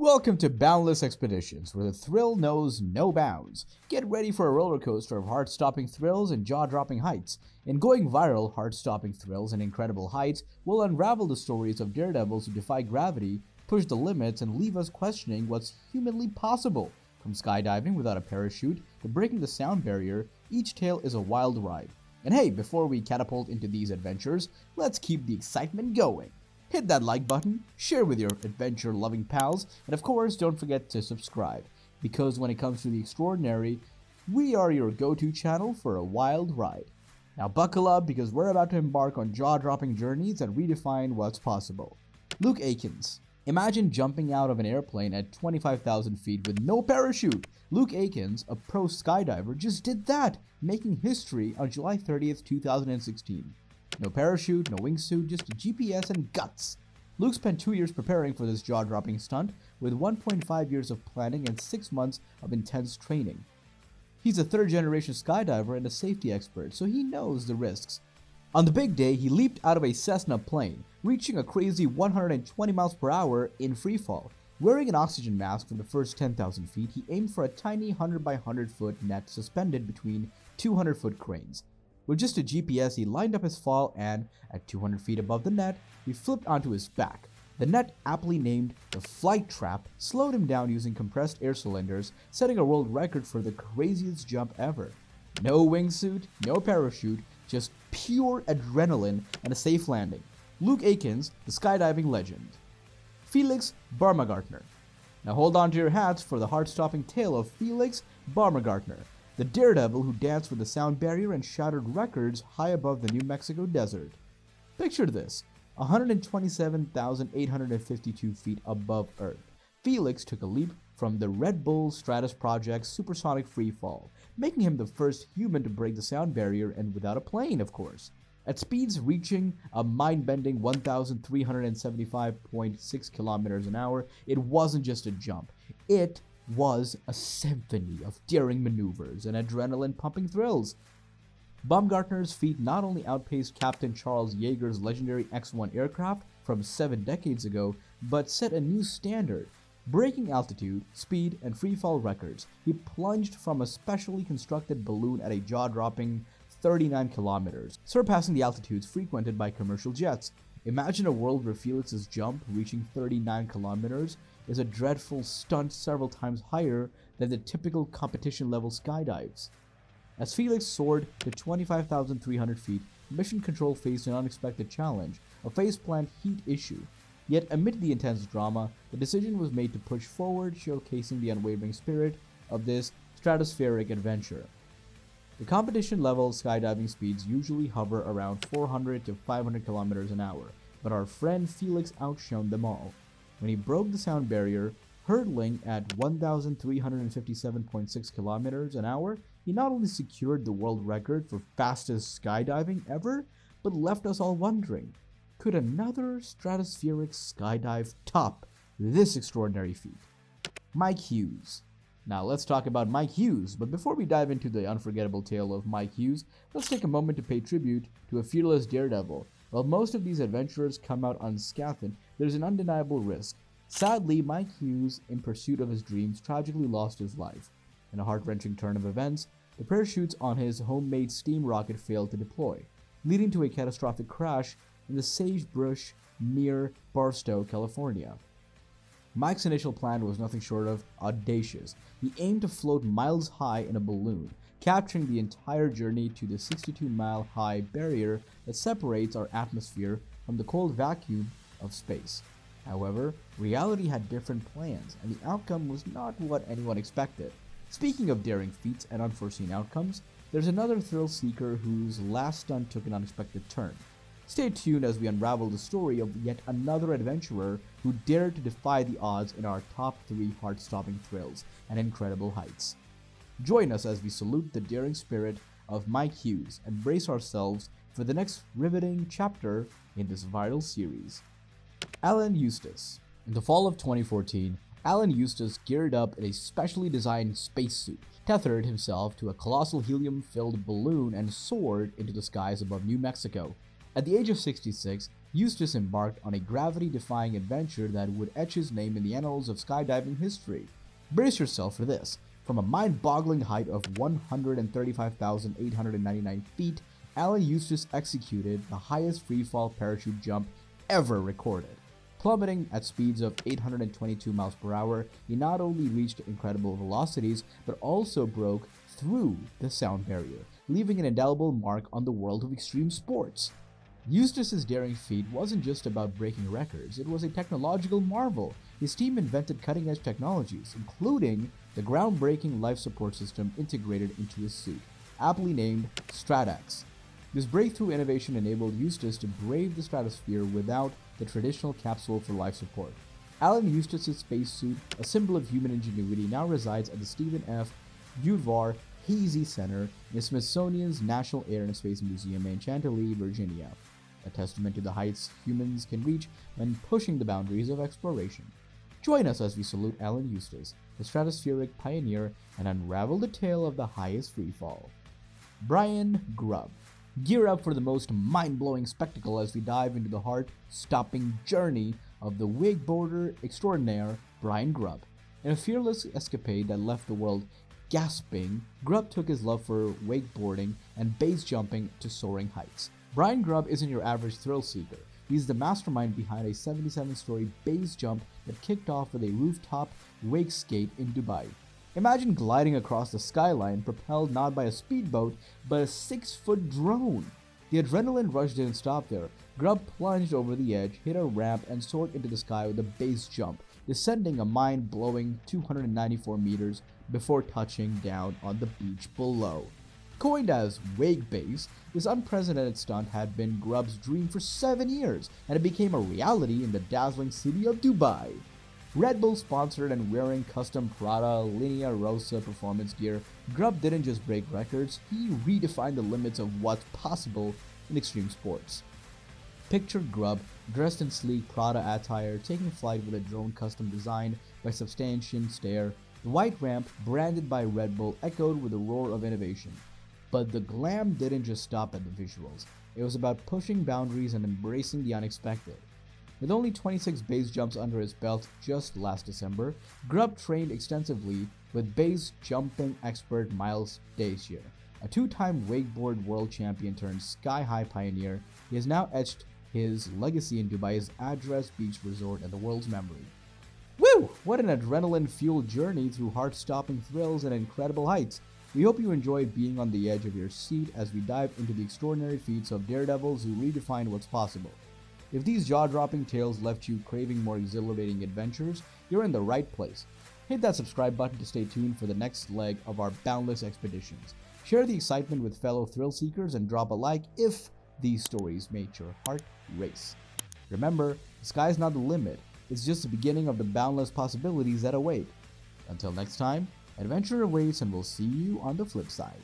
Welcome to Boundless Expeditions, where the thrill knows no bounds. Get ready for a roller coaster of heart-stopping thrills and jaw-dropping heights. In Going Viral, Heart-Stopping Thrills and Incredible Heights will unravel the stories of daredevils who defy gravity, push the limits, and leave us questioning what's humanly possible. From skydiving without a parachute to breaking the sound barrier, each tale is a wild ride. And hey, before we catapult into these adventures, let's keep the excitement going. Hit that like button, share with your adventure-loving pals, and of course, don't forget to subscribe, because when it comes to the extraordinary, we are your go-to channel for a wild ride. Now buckle up, because we're about to embark on jaw-dropping journeys that redefine what's possible. Luke Akins. Imagine jumping out of an airplane at 25,000 feet with no parachute. Luke Akins, a pro skydiver, just did that, making history on July 30th, 2016. No parachute, no wingsuit, just GPS and guts. Luke spent 2 years preparing for this jaw-dropping stunt, with 1.5 years of planning and 6 months of intense training. He's a third-generation skydiver and a safety expert, so he knows the risks. On the big day, he leaped out of a Cessna plane, reaching a crazy 120 miles per hour in freefall. Wearing an oxygen mask for the first 10,000 feet, he aimed for a tiny 100 by 100 foot net suspended between 200-foot cranes. With just a GPS, he lined up his fall and, at 200 feet above the net, he flipped onto his back. The net, aptly named the Flight Trap, slowed him down using compressed air cylinders, setting a world record for the craziest jump ever. No wingsuit, no parachute, just pure adrenaline and a safe landing. Luke Akins, the skydiving legend. Felix Baumgartner. Now hold on to your hats for the heart-stopping tale of Felix Baumgartner, the daredevil who danced with the sound barrier and shattered records high above the New Mexico desert. Picture this, 127,852 feet above Earth. Felix took a leap from the Red Bull Stratus Project's supersonic freefall, making him the first human to break the sound barrier, and without a plane, of course. At speeds reaching a mind-bending 1,375.6 kilometers an hour, it wasn't just a jump. It was a symphony of daring maneuvers and adrenaline-pumping thrills. Baumgartner's feat not only outpaced Captain Charles Yeager's legendary X-1 aircraft from 7 decades ago, but set a new standard. Breaking altitude, speed, and freefall records, he plunged from a specially constructed balloon at a jaw-dropping 39 kilometers, surpassing the altitudes frequented by commercial jets. Imagine a world where Felix's jump, reaching 39 kilometers, is a dreadful stunt several times higher than the typical competition-level skydives. As Felix soared to 25,300 feet, Mission Control faced an unexpected challenge, a faceplant heat issue. Yet amid the intense drama, the decision was made to push forward, showcasing the unwavering spirit of this stratospheric adventure. The competition-level skydiving speeds usually hover around 400 to 500 kilometers an hour, but our friend Felix outshone them all. When he broke the sound barrier, hurtling at 1,357.6 kilometers an hour, he not only secured the world record for fastest skydiving ever, but left us all wondering, could another stratospheric skydive top this extraordinary feat? Mike Hughes. Now let's talk about Mike Hughes, but before we dive into the unforgettable tale of Mike Hughes, let's take a moment to pay tribute to a fearless daredevil. While most of these adventurers come out unscathed, there's an undeniable risk. Sadly, Mike Hughes, in pursuit of his dreams, tragically lost his life. In a heart-wrenching turn of events, the parachutes on his homemade steam rocket failed to deploy, leading to a catastrophic crash in the sagebrush near Barstow, California. Mike's initial plan was nothing short of audacious. He aimed to float miles high in a balloon, capturing the entire journey to the 62-mile-high barrier that separates our atmosphere from the cold vacuum of space. However, reality had different plans, and the outcome was not what anyone expected. Speaking of daring feats and unforeseen outcomes, there's another thrill-seeker whose last stunt took an unexpected turn. Stay tuned as we unravel the story of yet another adventurer who dared to defy the odds in our top 3 heart-stopping thrills and incredible heights. Join us as we salute the daring spirit of Mike Hughes and brace ourselves for the next riveting chapter in this viral series. Alan Eustace. In the fall of 2014, Alan Eustace geared up in a specially designed spacesuit, tethered himself to a colossal helium-filled balloon, and soared into the skies above New Mexico. At the age of 66, Eustace embarked on a gravity-defying adventure that would etch his name in the annals of skydiving history. Brace yourself for this. From a mind-boggling height of 135,899 feet, Alan Eustace executed the highest freefall parachute jump ever recorded. Plummeting at speeds of 822 miles per hour, he not only reached incredible velocities, but also broke through the sound barrier, leaving an indelible mark on the world of extreme sports. Eustace's daring feat wasn't just about breaking records, it was a technological marvel. His team invented cutting-edge technologies, including the groundbreaking life support system integrated into his suit, aptly named StratX. This breakthrough innovation enabled Eustace to brave the stratosphere without the traditional capsule for life support. Alan Eustace's spacesuit, a symbol of human ingenuity, now resides at the Stephen F. Udvar Hazy Center in the Smithsonian's National Air and Space Museum in Chantilly, Virginia, a testament to the heights humans can reach when pushing the boundaries of exploration. Join us as we salute Alan Eustace, the stratospheric pioneer, and unravel the tale of the highest freefall. Brian Grubb. Gear up for the most mind-blowing spectacle as we dive into the heart-stopping journey of the wakeboarder extraordinaire Brian Grubb. In a fearless escapade that left the world gasping, Grubb took his love for wakeboarding and base jumping to soaring heights. Brian Grubb isn't your average thrill seeker. He's the mastermind behind a 77-story base jump that kicked off with a rooftop wake skate in Dubai. Imagine gliding across the skyline propelled not by a speedboat, but a 6-foot drone. The adrenaline rush didn't stop there. Grubb plunged over the edge, hit a ramp, and soared into the sky with a base jump, descending a mind-blowing 294 meters before touching down on the beach below. Coined as Wake Base, this unprecedented stunt had been Grubb's dream for 7 years, and it became a reality in the dazzling city of Dubai. Red Bull sponsored and wearing custom Prada Linea Rossa performance gear, Grubb didn't just break records, he redefined the limits of what's possible in extreme sports. Picture Grubb dressed in sleek Prada attire, taking flight with a drone custom designed by Substantian Stare. The white ramp, branded by Red Bull, echoed with a roar of innovation. But the glam didn't just stop at the visuals. It was about pushing boundaries and embracing the unexpected. With only 26 base jumps under his belt just last December, Grubb trained extensively with base jumping expert Miles Dacier. A two-time wakeboard world champion turned sky-high pioneer, he has now etched his legacy in Dubai's Address Beach Resort in the world's memory. Woo! What an adrenaline-fueled journey through heart-stopping thrills and incredible heights. We hope you enjoyed being on the edge of your seat as we dive into the extraordinary feats of daredevils who redefined what's possible. If these jaw-dropping tales left you craving more exhilarating adventures, you're in the right place. Hit that subscribe button to stay tuned for the next leg of our boundless expeditions. Share the excitement with fellow thrill seekers and drop a like if these stories made your heart race. Remember, the sky's not the limit, it's just the beginning of the boundless possibilities that await. Until next time, adventure awaits and we'll see you on the flip side.